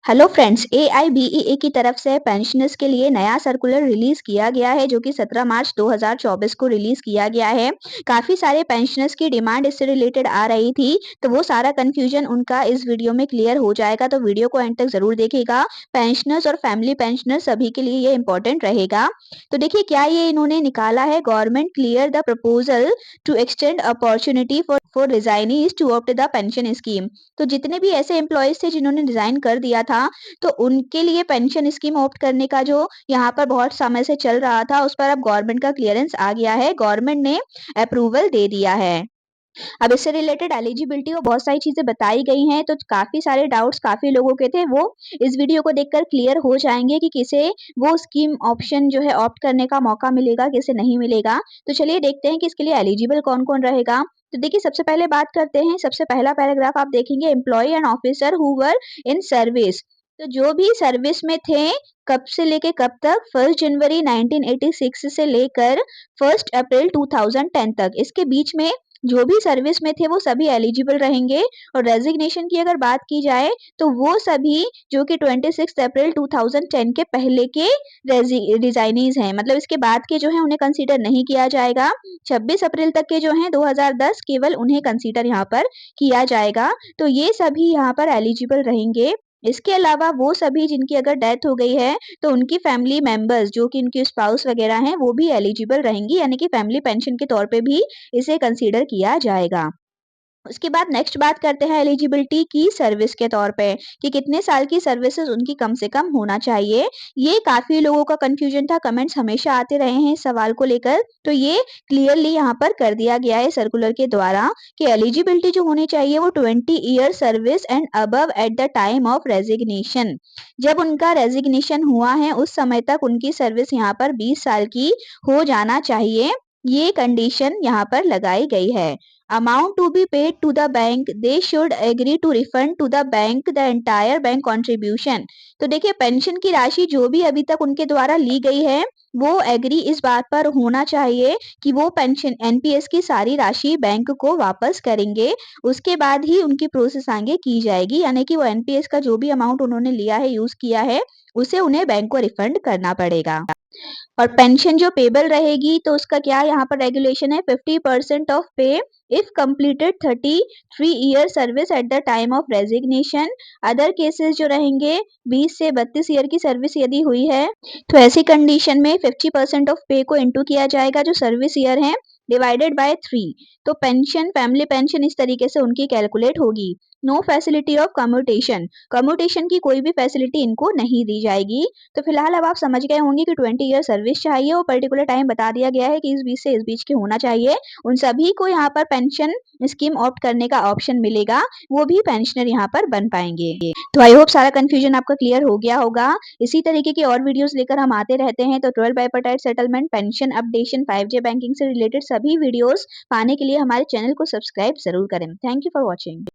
Hello friends, AIBEA की तरफ से पेंशनर्स के लिए नया सर्कुलर रिलीज किया गया है जो कि 17 मार्च 2024 को रिलीज किया गया है। काफ़ी सारे पेंशनर्स की डिमांड इससे रिलेटेड आ रही थी, तो वो सारा कंफ्यूजन उनका इस वीडियो में क्लियर हो जाएगा, तो वीडियो को एंड तक ज़रूर देखिएगा। पेंशनर्स और फैमिली पेंशनर्स सभी के लिए ये इंपॉर्टेंट रहेगा। तो देखिए क्या ये इन्होंने निकाला है, government clear the proposal to extend opportunity for resignees to opt the pension scheme. तो जितने भी ऐसे एम्प्लॉयज थे जिन्होंने रिजाइन कर दिया था, तो उनके लिए पेंशन स्कीम ऑप्ट करने का जो यहाँ पर बहुत समय से चल रहा था, उस पर अब गवर्नमेंट का क्लियरेंस आ गया है। गवर्नमेंट ने अप्रूवल दे दिया है। अब इससे रिलेटेड एलिजिबिलिटी और बहुत सारी चीजें बताई गई हैं, तो काफी सारे डाउट्स काफी लोगों के थे, वो इस वीडियो को देखकर क्लियर हो जाएंगे कि किसे वो स्कीम ऑप्शन जो है ऑप्ट करने का मौका मिलेगा, किसे नहीं मिलेगा। तो चलिए देखते हैं कि इसके लिए एलिजिबल कौन कौन रहेगा। तो देखिए सबसे पहले बात करते हैं, सबसे पहला पैराग्राफ आप देखेंगे, employ and officer who were in service. तो जो भी सर्विस में थे, कब से लेके कब तक, 1 जनवरी 1986 से लेकर 1 अप्रैल 2010 तक, इसके बीच में जो भी सर्विस में थे वो सभी एलिजिबल रहेंगे। और रेजिग्नेशन की अगर बात की जाए, तो वो सभी जो कि 26 अप्रैल 2010 के पहले के रिजाइनीज हैं, मतलब इसके बाद के जो है उन्हें कंसीडर नहीं किया जाएगा। 26 अप्रैल तक के जो हैं 2010, केवल उन्हें कंसीडर यहाँ पर किया जाएगा। तो ये सभी यहाँ पर एलिजिबल रहेंगे। इसके अलावा वो सभी जिनकी अगर डेथ हो गई है, तो उनकी फैमिली मेंबर्स जो कि उनके स्पाउस वगैरह हैं, वो भी एलिजिबल रहेंगी, यानी कि फैमिली पेंशन के तौर पे भी इसे कंसीडर किया जाएगा। उसके बाद नेक्स्ट बात करते हैं एलिजिबिलिटी की सर्विस के तौर पे, कि कितने साल की सर्विसेज उनकी कम से कम होना चाहिए। ये काफी लोगों का कंफ्यूजन था, कमेंट्स हमेशा आते रहे हैं इस सवाल को लेकर, तो ये क्लियरली यहाँ पर कर दिया गया है सर्कुलर के द्वारा कि एलिजिबिलिटी जो होनी चाहिए वो 20 year service and above at the time of resignation. जब उनका रेजिग्नेशन हुआ है उस समय तक उनकी सर्विस यहाँ पर 20 साल की हो जाना चाहिए, ये कंडीशन यहाँ पर लगाई गई है। Amount to be paid to the bank, they should agree to refund to the bank the entire bank contribution। तो देखिए पेंशन की राशि जो भी अभी तक उनके द्वारा ली गई है, वो एग्री इस बात पर होना चाहिए कि वो पेंशन एनपीएस की सारी राशि बैंक को वापस करेंगे। उसके बाद ही उनकी प्रोसेस आगे की जाएगी, यानी कि वो एनपीएस का जो भी अमाउंट उन्होंने लिया है, यूज किया है, उसे उन्हें बैंक को रिफंड करना पड़ेगा। और पेंशन जो पेबल रहेगी, तो उसका क्या यहाँ पर रेगुलेशन है, 50% ऑफ पे if completed 33 year service at the time of resignation. Other cases जो रहेंगे, 20 से 32 ईयर की सर्विस यदि हुई है, तो ऐसी कंडीशन में 50% ऑफ पे को इंटू किया जाएगा जो सर्विस ईयर है, डिवाइडेड बाय 3। तो पेंशन, फैमिली पेंशन इस तरीके से उनकी कैलकुलेट होगी। No facility of commutation, commutation की कोई भी फैसिलिटी इनको नहीं दी जाएगी। तो फिलहाल अब आप समझ गए होंगे कि 20 ईयर सर्विस चाहिए और पर्टिकुलर टाइम बता दिया गया है कि इस बीच से इस बीच के होना चाहिए। उन सभी को यहाँ पर पेंशन स्कीम ऑप्ट करने का ऑप्शन मिलेगा, वो भी पेंशनर यहाँ पर बन पाएंगे। तो आई होप सारा कंफ्यूजन आपका क्लियर हो गया होगा। इसी तरीके की और वीडियोस लेकर हम आते रहते हैं, तो 12 bipartite settlement, pension updation, 5G banking से रिलेटेड सभी वीडियोस पाने के लिए हमारे चैनल को सब्सक्राइब जरूर करें। Thank you for watching.